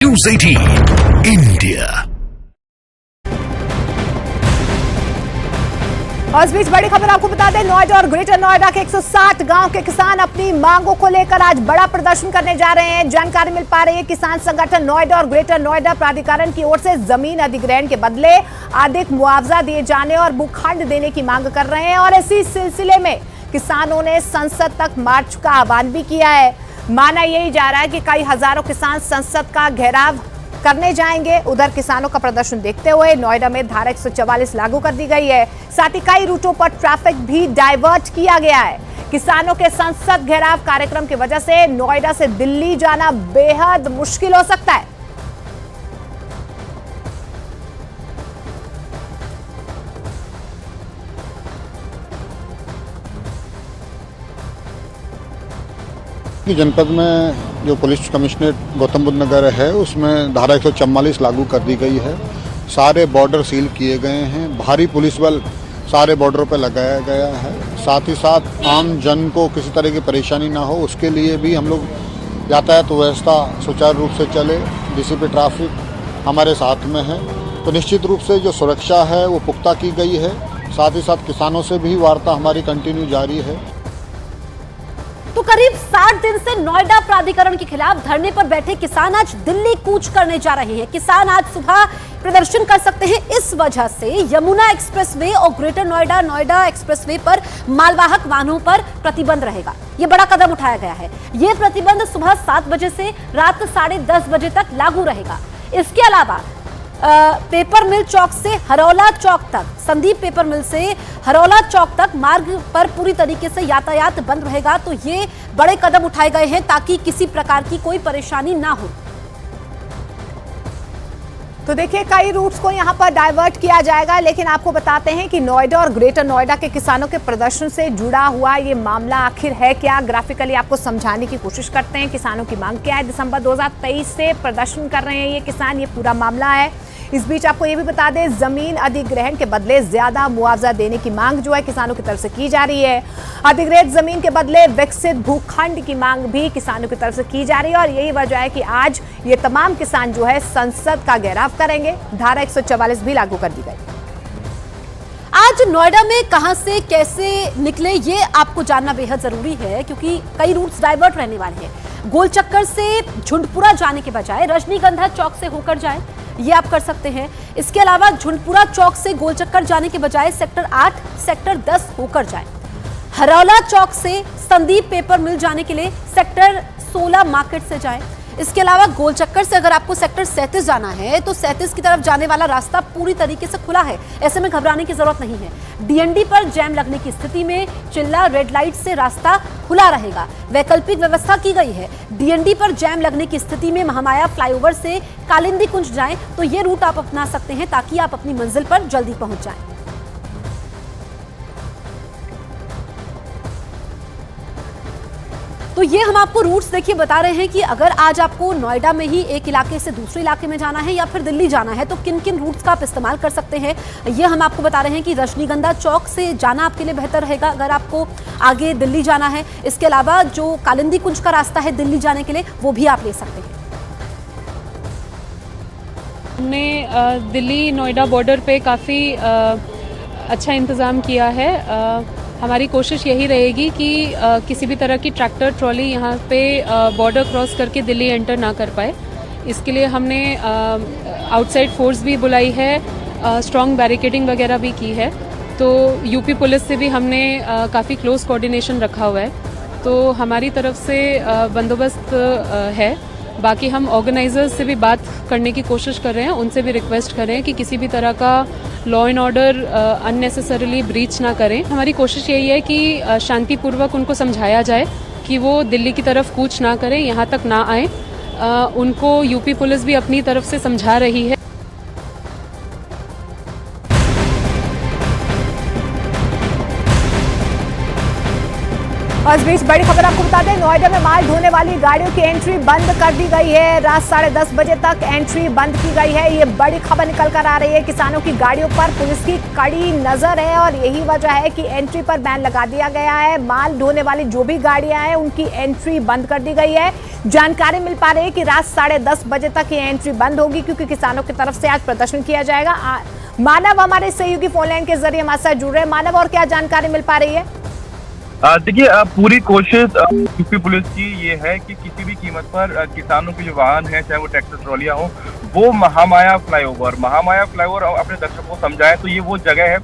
News 18 India. और इस बीच बड़ी खबर आपको बता दें, नोएडा और ग्रेटर नोएडा के 160 गांव के किसान अपनी मांगों को लेकर आज बड़ा प्रदर्शन करने जा रहे हैं। जानकारी मिल पा रही है, किसान संगठन नोएडा और ग्रेटर नोएडा प्राधिकरण की ओर से जमीन अधिग्रहण के बदले अधिक मुआवजा दिए जाने और भूखंड देने की मांग कर रहे हैं। और इसी सिलसिले में किसानों ने संसद तक मार्च का आह्वान भी किया है। माना यही जा रहा है कि कई हजारों किसान संसद का घेराव करने जाएंगे। उधर किसानों का प्रदर्शन देखते हुए नोएडा में धारा 144 लागू कर दी गई है। साथ ही कई रूटों पर ट्रैफिक भी डाइवर्ट किया गया है। किसानों के संसद घेराव कार्यक्रम की वजह से नोएडा से दिल्ली जाना बेहद मुश्किल हो सकता है। जनपद में जो पुलिस कमिश्नरेट गौतम बुद्ध नगर है, उसमें धारा 144 लागू कर दी गई है। सारे बॉर्डर सील किए गए हैं। भारी पुलिस बल सारे बॉर्डरों पर लगाया गया है। साथ ही साथ आम जन को किसी तरह की परेशानी ना हो, उसके लिए भी हम लोग यातायात व्यवस्था सुचारू रूप से चले। डीसीपी ट्रैफिक हमारे साथ में है, तो निश्चित रूप से जो सुरक्षा है वो पुख्ता की गई है। साथ ही साथ किसानों से भी वार्ता हमारी कंटिन्यू जारी है। तो करीब 60 दिन से नोएडा प्राधिकरण के खिलाफ धरने पर बैठे किसान आज दिल्ली कूच करने जा रहे हैं। किसान आज सुबह प्रदर्शन कर सकते हैं। इस वजह से यमुना एक्सप्रेसवे और ग्रेटर नोएडा नोएडा एक्सप्रेसवे पर मालवाहक वाहनों पर प्रतिबंध रहेगा। यह बड़ा कदम उठाया गया है। यह प्रतिबंध सुबह 7 बजे से रात 10:30 बजे तक लागू रहेगा। इसके अलावा पेपर मिल चौक से हरौला चौक तक, संदीप पेपर मिल से हरौला चौक तक मार्ग पर पूरी तरीके से यातायात बंद रहेगा। तो ये बड़े कदम उठाए गए हैं ताकि किसी प्रकार की कोई परेशानी ना हो। तो देखिए, कई रूट्स को यहां पर डाइवर्ट किया जाएगा, लेकिन आपको बताते हैं कि नोएडा और ग्रेटर नोएडा के किसानों के प्रदर्शन से जुड़ा हुआ ये मामला आखिर है क्या, ग्राफिकली आपको समझाने की कोशिश करते हैं। किसानों की मांग क्या है? दिसंबर 2023 से प्रदर्शन कर रहे हैं ये किसान, ये पूरा मामला है। इस बीच आपको ये भी बता दें, जमीन अधिग्रहण के बदले ज्यादा मुआवजा देने की मांग जो है किसानों की तरफ से की जा रही है। अधिग्रहित जमीन के बदले विकसित भूखंड की मांग भी किसानों की तरफ से की जा रही है। और यही वजह है कि आज ये तमाम किसान जो है संसद का घेराव करेंगे। धारा 144 भी लागू कर दी गई। आज नोएडा में कहां से कैसे निकले ये आपको जानना बेहद जरूरी है, क्योंकि कई रूट्स डाइवर्ट रहने वाले हैं। गोल चक्कर से झुंडपुरा जाने के बजाय रजनीगंधा चौक से होकर जाएं, ये आप कर सकते हैं। इसके अलावा झुंडपुरा चौक से गोल चक्कर जाने के बजाय सेक्टर 8, सेक्टर 10 होकर जाएं। हरौला चौक से संदीप पेपर मिल जाने के लिए सेक्टर 16 मार्केट से जाएं। इसके अलावा गोल चक्कर से अगर आपको सेक्टर 37 जाना है तो 37 की तरफ जाने वाला रास्ता पूरी तरीके से खुला है। ऐसे में घबराने की जरूरत नहीं है। डीएनडी पर जैम लगने की स्थिति में चिल्ला रेड लाइट से रास्ता खुला रहेगा। वैकल्पिक व्यवस्था की गई है। डीएनडी पर जैम लगने की स्थिति में महामाया फ्लाईओवर से कालिंदी कुंज जाएं तो ये रूट आप अपना सकते हैं ताकि आप अपनी मंजिल पर जल्दी पहुंच जाएं। तो ये हम आपको रूट्स देखिए बता रहे हैं कि अगर आज आपको नोएडा में ही एक इलाके से दूसरे इलाके में जाना है या फिर दिल्ली जाना है तो किन किन रूट्स का आप इस्तेमाल कर सकते हैं। ये हम आपको बता रहे हैं कि रजनीगंधा चौक से जाना आपके लिए बेहतर रहेगा अगर आपको आगे दिल्ली जाना है। इसके अलावा जो कालिंदी कुंज का रास्ता है दिल्ली जाने के लिए, वो भी आप ले सकते हैं। हमने दिल्ली नोएडा बॉर्डर पे काफ़ी अच्छा इंतज़ाम किया है। हमारी कोशिश यही रहेगी कि किसी भी तरह की ट्रैक्टर ट्रॉली यहाँ पे बॉर्डर क्रॉस करके दिल्ली एंटर ना कर पाए। इसके लिए हमने आउटसाइड फोर्स भी बुलाई है, स्ट्रॉन्ग बैरिकेडिंग वगैरह भी की है। तो यूपी पुलिस से भी हमने काफ़ी क्लोज कोऑर्डिनेशन रखा हुआ है। तो हमारी तरफ से बंदोबस्त है। बाकी हम ऑर्गेनाइजर्स से भी बात करने की कोशिश कर रहे हैं, उनसे भी रिक्वेस्ट कर रहे हैं कि किसी भी तरह का law and order unnecessarily breach ना करें। हमारी कोशिश यही है कि शांतिपूर्वक उनको समझाया जाए कि वो दिल्ली की तरफ कूच ना करें, यहाँ तक ना आए। उनको यूपी पुलिस भी अपनी तरफ से समझा रही है। और इस बीच बड़ी खबर आपको बता दें, नोएडा में माल ढोने वाली गाड़ियों की एंट्री बंद कर दी गई है। रात 10:30 बजे तक एंट्री बंद की गई है। ये बड़ी खबर निकल कर आ रही है। किसानों की गाड़ियों पर पुलिस की कड़ी नजर है और यही वजह है कि एंट्री पर बैन लगा दिया गया है। माल ढोने वाली जो भी गाड़ियां हैं उनकी एंट्री बंद कर दी गई है। जानकारी मिल पा रही है कि रात 10:30 बजे तक ये एंट्री बंद होगी, क्योंकि किसानों की तरफ से आज प्रदर्शन किया जाएगा। मानव हमारे सहयोगी फोन लाइन के जरिए हमारे साथ जुड़ रहे हैं। मानव, और क्या जानकारी मिल पा रही है? देखिए, पूरी कोशिश यूपी पुलिस की ये है कि किसी भी कीमत पर किसानों के जो वाहन हैं, चाहे वो ट्रैक्टर ट्रॉलियां हो, वो महामाया फ्लाईओवर अपने दर्शकों को समझाए। तो ये वो जगह है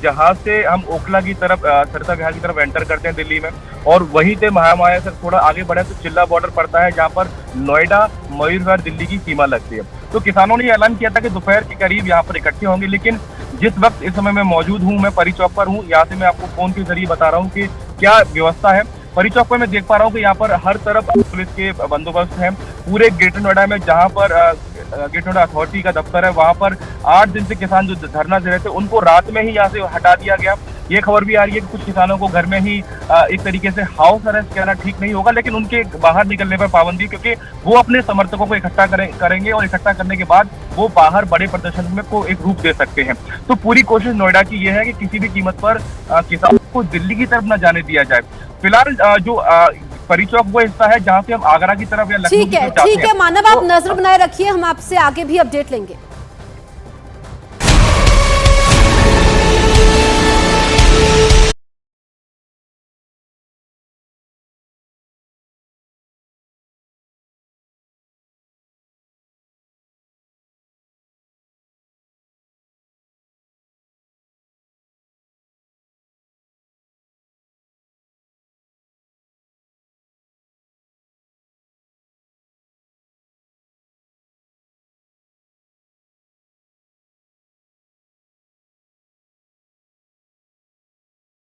जहाँ से हम ओखला की तरफ, सरसा बिहार की तरफ एंटर करते हैं दिल्ली में, और वहीं से महामाया से थोड़ा आगे बढ़े तो चिल्ला बॉर्डर पड़ता है, जहाँ पर नोएडा, मयूरभंज, दिल्ली की सीमा लगती है। तो किसानों ने ऐलान किया था कि दोपहर के करीब यहाँ पर इकट्ठे होंगे, लेकिन जिस वक्त इस समय मैं मौजूद हूँ, मैं परी चौक पर हूँ। यहाँ से मैं आपको फोन के जरिए बता रहा हूँ कि क्या व्यवस्था है। परी चौक पर मैं देख पा रहा हूँ कि यहाँ पर हर तरफ पुलिस के बंदोबस्त है। पूरे ग्रेटर नोएडा में, जहाँ पर ग्रेटर नोएडा अथॉरिटी का दफ्तर है, वहाँ पर 8 दिन से किसान जो धरना दे रहे थे उनको रात में ही यहाँ से हटा दिया गया। ये खबर भी आ रही है कि कुछ किसानों को घर में ही एक तरीके से हाउस अरेस्ट करना ठीक नहीं होगा, लेकिन उनके बाहर निकलने पर पाबंदी, क्योंकि वो अपने समर्थकों को इकट्ठा करेंगे और इकट्ठा करने के बाद वो बाहर बड़े प्रदर्शन में को एक रूप दे सकते हैं। तो पूरी कोशिश नोएडा की ये है कि किसी भी कीमत पर किसानों को दिल्ली की तरफ न जाने दिया जाए। फिलहाल जो परी चौक वो हिस्सा है जहाँ से हम आगरा की तरफ या लखनऊ की तरफ जाते हैं। ठीक है मानव, आप नजर बनाए रखिए, हम आपसे आगे भी अपडेट लेंगे।